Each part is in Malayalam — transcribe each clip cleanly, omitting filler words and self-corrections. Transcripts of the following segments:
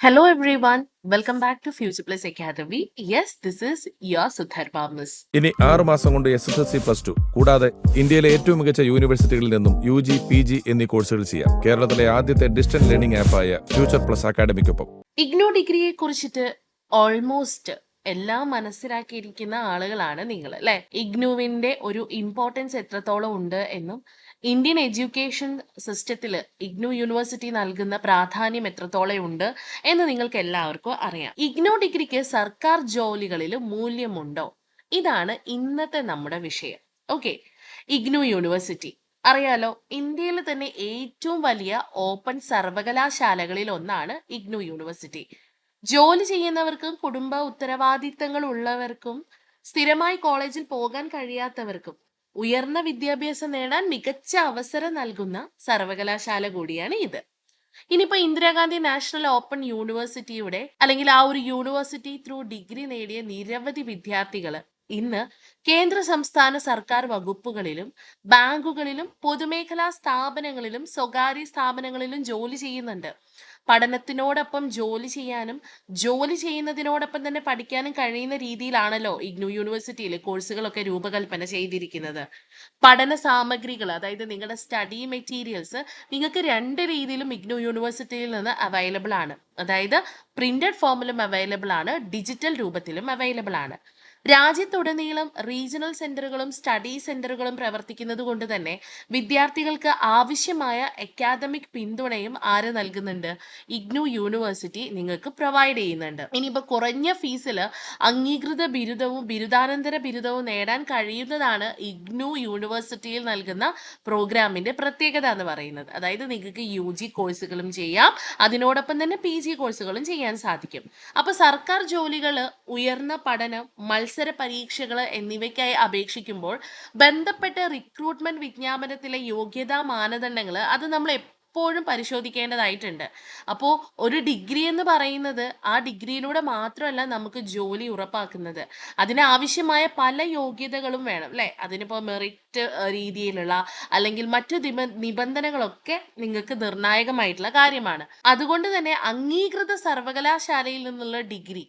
Hello everyone, welcome back to Future Plus Academy. Yes, this is your Sudharma Miss. ഇനി 6 മാസം കൊണ്ട് SSLC+2 കൂടാതെ ഇന്ത്യയിലെ ഏറ്റവും മികച്ച യൂണിവേഴ്സിറ്റികളിൽ നിന്നും UG, PG എന്നീ കോഴ്സുകൾ ചെയ്യാം. കേരളത്തിലെ ആദ്യത്തെ ഡിസ്റ്റൻസ് ലേണിംഗ് ആപ്പായ ഫ്യൂച്ചർ പ്ലസ് അക്കാഡമിക്കൊപ്പം. ഇഗ്നോ ഡിഗ്രിയെ കുറിച്ചിട്ട് ഓൾമോസ്റ്റ് എല്ലാം മനസ്സിലാക്കിയിരിക്കുന്ന ആളുകളാണ് നിങ്ങൾ അല്ലെ. ഇഗ്നുവിന്റെ ഒരു ഇമ്പോർട്ടൻസ് എത്രത്തോളം ഉണ്ട് എന്നും ഇന്ത്യൻ എഡ്യൂക്കേഷൻ സിസ്റ്റത്തിൽ ഇഗ്നു യൂണിവേഴ്സിറ്റി നൽകുന്ന പ്രാധാന്യം എത്രത്തോളം ഉണ്ട് എന്ന് നിങ്ങൾക്ക് എല്ലാവർക്കും അറിയാം. ഇഗ്നോ ഡിഗ്രിക്ക് സർക്കാർ ജോലികളിൽ മൂല്യമുണ്ടോ? ഇതാണ് ഇന്നത്തെ നമ്മുടെ വിഷയം. ഓക്കെ, ഇഗ്നു യൂണിവേഴ്സിറ്റി അറിയാലോ, ഇന്ത്യയിൽ തന്നെ ഏറ്റവും വലിയ ഓപ്പൺ സർവകലാശാലകളിൽ ഒന്നാണ് ഇഗ്നു യൂണിവേഴ്സിറ്റി. ജോലി ചെയ്യുന്നവർക്കും കുടുംബ ഉത്തരവാദിത്തങ്ങൾ ഉള്ളവർക്കും സ്ഥിരമായി കോളേജിൽ പോകാൻ കഴിയാത്തവർക്കും ഉയർന്ന വിദ്യാഭ്യാസം നേടാൻ മികച്ച അവസരം നൽകുന്ന സർവകലാശാല കൂടിയാണ് ഇത്. ഇനിയിപ്പോ ഇന്ദിരാഗാന്ധി നാഷണൽ ഓപ്പൺ യൂണിവേഴ്സിറ്റിയുടെ അല്ലെങ്കിൽ ആ ഒരു യൂണിവേഴ്സിറ്റി ത്രൂ ഡിഗ്രി നേടിയ നിരവധി വിദ്യാർത്ഥികൾ ഇന്ന് കേന്ദ്ര സംസ്ഥാന സർക്കാർ വകുപ്പുകളിലും ബാങ്കുകളിലും പൊതുമേഖലാ സ്ഥാപനങ്ങളിലും സ്വകാര്യ സ്ഥാപനങ്ങളിലും ജോലി ചെയ്യുന്നുണ്ട്. പഠനത്തിനോടൊപ്പം ജോലി ചെയ്യാനും ജോലി ചെയ്യുന്നതിനോടൊപ്പം തന്നെ പഠിക്കാനും കഴിയുന്ന രീതിയിലാണല്ലോ ഇഗ്നു യൂണിവേഴ്സിറ്റിയിൽ കോഴ്സുകളൊക്കെ രൂപകൽപ്പന ചെയ്തിരിക്കുന്നത്. പഠന സാമഗ്രികൾ, അതായത് നിങ്ങളുടെ സ്റ്റഡി മെറ്റീരിയൽസ് നിങ്ങൾക്ക് രണ്ട് രീതിയിലും ഇഗ്നു യൂണിവേഴ്സിറ്റിയിൽ നിന്ന് അവൈലബിൾ ആണ്. അതായത് പ്രിന്റഡ് ഫോമിലും അവൈലബിൾ ആണ്, ഡിജിറ്റൽ രൂപത്തിലും അവൈലബിൾ ആണ്. രാജ്യത്തുടനീളം റീജിയണൽ സെന്ററുകളും സ്റ്റഡി സെന്ററുകളും പ്രവർത്തിക്കുന്നത് കൊണ്ട് തന്നെ വിദ്യാർത്ഥികൾക്ക് ആവശ്യമായ അക്കാദമിക് പിന്തുണയും ആര് നൽകുന്നുണ്ട്? ഇഗ്നു യൂണിവേഴ്സിറ്റി നിങ്ങൾക്ക് പ്രൊവൈഡ് ചെയ്യുന്നുണ്ട്. ഇനിയിപ്പോൾ കുറഞ്ഞ ഫീസിൽ അംഗീകൃത ബിരുദവും ബിരുദാനന്തര ബിരുദവും നേടാൻ കഴിയുന്നതാണ് ഇഗ്നു യൂണിവേഴ്സിറ്റിയിൽ നൽകുന്ന പ്രോഗ്രാമിന്റെ പ്രത്യേകത എന്ന് പറയുന്നത്. അതായത് നിങ്ങൾക്ക് UG കോഴ്സുകളും ചെയ്യാം, അതിനോടൊപ്പം തന്നെ PG കോഴ്സുകളും ചെയ്യാൻ സാധിക്കും. അപ്പൊ സർക്കാർ ജോലികൾ, ഉയർന്ന പഠനം, മത്സര പരീക്ഷകൾ എന്നിവയ്ക്കായി അപേക്ഷിക്കുമ്പോൾ ബന്ധപ്പെട്ട റിക്രൂട്ട്മെന്റ് വിജ്ഞാപനത്തിലെ യോഗ്യതാ മാനദണ്ഡങ്ങൾ അത് നമ്മൾ എപ്പോഴും പരിശോധിക്കേണ്ടതായിട്ടുണ്ട്. അപ്പോൾ ഒരു ഡിഗ്രി എന്ന് പറയുന്നത് ആ ഡിഗ്രിയിലൂടെ മാത്രമല്ല നമുക്ക് ജോലി ഉറപ്പാക്കുന്നത്. അതിനാവശ്യമായ പല യോഗ്യതകളും വേണം അല്ലെ. അതിനിപ്പോൾ മെറിറ്റ് രീതിയിലുള്ള അല്ലെങ്കിൽ മറ്റു നിബന്ധനകളൊക്കെ നിങ്ങൾക്ക് നിർണായകമായിട്ടുള്ള കാര്യമാണ്. അതുകൊണ്ട് തന്നെ അംഗീകൃത സർവകലാശാലയിൽ നിന്നുള്ള ഡിഗ്രി,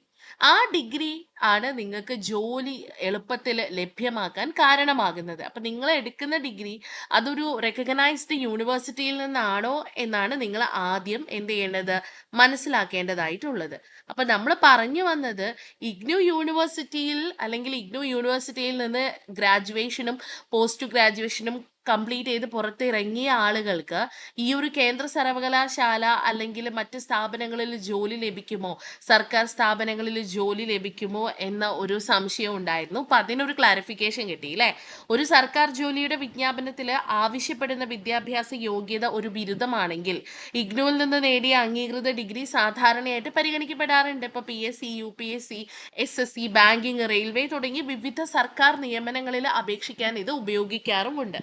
ആ ഡിഗ്രി ആണ് നിങ്ങൾക്ക് ജോലി എളുപ്പത്തിൽ ലഭ്യമാക്കാൻ കാരണമാകുന്നത്. അപ്പൊ നിങ്ങൾ എടുക്കുന്ന ഡിഗ്രി അതൊരു റെക്കഗ്നൈസ്ഡ് യൂണിവേഴ്സിറ്റിയിൽ നിന്നാണോ എന്നാണ് നിങ്ങൾ ആദ്യം എന്ത് ചെയ്യേണ്ടത്, മനസ്സിലാക്കേണ്ടതായിട്ടുള്ളത്. അപ്പൊ നമ്മൾ പറഞ്ഞു വന്നത് ഇഗ്നു യൂണിവേഴ്സിറ്റിയിൽ അല്ലെങ്കിൽ ഇഗ്നു യൂണിവേഴ്സിറ്റിയിൽ നിന്ന് ഗ്രാജുവേഷനും പോസ്റ്റ് ഗ്രാജുവേഷനും കംപ്ലീറ്റ് ചെയ്ത് പുറത്തിറങ്ങിയ ആളുകൾക്ക് ഈ ഒരു കേന്ദ്ര സർവകലാശാല അല്ലെങ്കിൽ മറ്റ് സ്ഥാപനങ്ങളിൽ ജോലി ലഭിക്കുമോ, സർക്കാർ സ്ഥാപനങ്ങളിൽ ജോലി ലഭിക്കുമോ എന്ന ഒരു സംശയം ഉണ്ടായിരുന്നു. അപ്പൊ അതിനൊരു ക്ലാരിഫിക്കേഷൻ കിട്ടി അല്ലേ. ഒരു സർക്കാർ ജോലിയുടെ വിജ്ഞാപനത്തിൽ ആവശ്യപ്പെടുന്ന വിദ്യാഭ്യാസ യോഗ്യത ഒരു ബിരുദമാണെങ്കിൽ ഇഗ്നുവിൽ നിന്ന് നേടിയ അംഗീകൃത ഡിഗ്രി സാധാരണയായിട്ട് പരിഗണിക്കപ്പെടാറുണ്ട്. ഇപ്പൊ PSC, UPSC, SSC, banking, railway തുടങ്ങി വിവിധ സർക്കാർ നിയമനങ്ങളിൽ അപേക്ഷിക്കാൻ ഇത് ഉപയോഗിക്കാറുമുണ്ട്.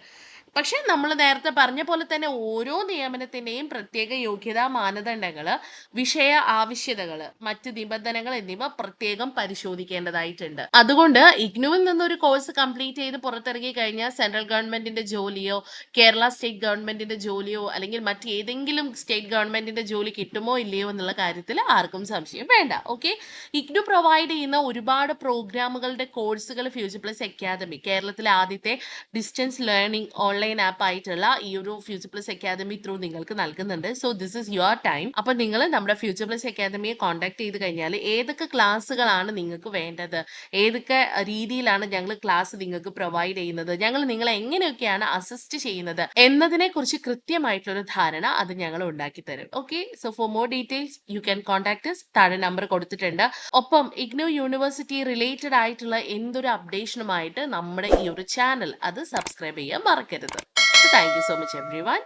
പക്ഷെ നമ്മൾ നേരത്തെ പറഞ്ഞ പോലെ തന്നെ ഓരോ നിയമനത്തിന്റെയും പ്രത്യേക യോഗ്യതാ മാനദണ്ഡങ്ങൾ, വിഷയ ആവശ്യതകൾ, മറ്റ് നിബന്ധനകൾ എന്നിവ പ്രത്യേകം പരിശോധിക്കേണ്ടതായിട്ടുണ്ട്. അതുകൊണ്ട് ഇഗ്നുവിൽ നിന്നൊരു കോഴ്സ് കംപ്ലീറ്റ് ചെയ്ത് പുറത്തിറങ്ങി കഴിഞ്ഞാൽ സെൻട്രൽ ഗവൺമെന്റിന്റെ ജോലിയോ കേരള സ്റ്റേറ്റ് ഗവൺമെന്റിന്റെ ജോലിയോ അല്ലെങ്കിൽ മറ്റേതെങ്കിലും സ്റ്റേറ്റ് ഗവൺമെന്റിന്റെ ജോലി കിട്ടുമോ ഇല്ലയോ എന്നുള്ള കാര്യത്തിൽ ആർക്കും സംശയം വേണ്ട. ഓക്കെ, ഇഗ്നു പ്രൊവൈഡ് ചെയ്യുന്ന ഒരുപാട് പ്രോഗ്രാമുകളുടെ കോഴ്സുകൾ ഫ്യൂച്ചർ പ്ലസ് അക്കാദമി, കേരളത്തിലെ ആദ്യത്തെ ഡിസ്റ്റൻസ് ലേണിംഗ് ഓൺലൈൻ ആപ്പ് ആയിട്ടുള്ള ഈ ഒരു ഫ്യൂച്ചർ പ്ലസ് അക്കാദമി ത്രൂ നിങ്ങൾക്ക് നൽകുന്നുണ്ട്. So this is your time. അപ്പൊ നിങ്ങൾ നമ്മുടെ ഫ്യൂച്ചർ പ്ലസ് അക്കാദമിയെ കോൺടാക്ട് ചെയ്ത് കഴിഞ്ഞാൽ ഏതൊക്കെ ക്ലാസ്സുകളാണ് നിങ്ങൾക്ക് വേണ്ടത്, ഏതൊക്കെ രീതിയിലാണ് ഞങ്ങൾ ക്ലാസ് നിങ്ങൾക്ക് പ്രൊവൈഡ് ചെയ്യുന്നത്, ഞങ്ങൾ നിങ്ങളെ എങ്ങനെയൊക്കെയാണ് അസിസ്റ്റ് ചെയ്യുന്നത് എന്നതിനെ കുറിച്ച് കൃത്യമായിട്ടുള്ള ധാരണ അത് ഞങ്ങൾ ഉണ്ടാക്കി തരും. Okay, so for more details you can contact us. താഴെ നമ്പർ കൊടുത്തിട്ടുണ്ട്. ഒപ്പം ഇഗ്നു യൂണിവേഴ്സിറ്റി റിലേറ്റഡ് ആയിട്ടുള്ള എന്തൊരു അപ്ഡേഷനുമായിട്ട് നമ്മുടെ ഈ ഒരു ചാനൽ അത് സബ്സ്ക്രൈബ് ചെയ്യാൻ മറക്കരുത്. Thank you so much everyone.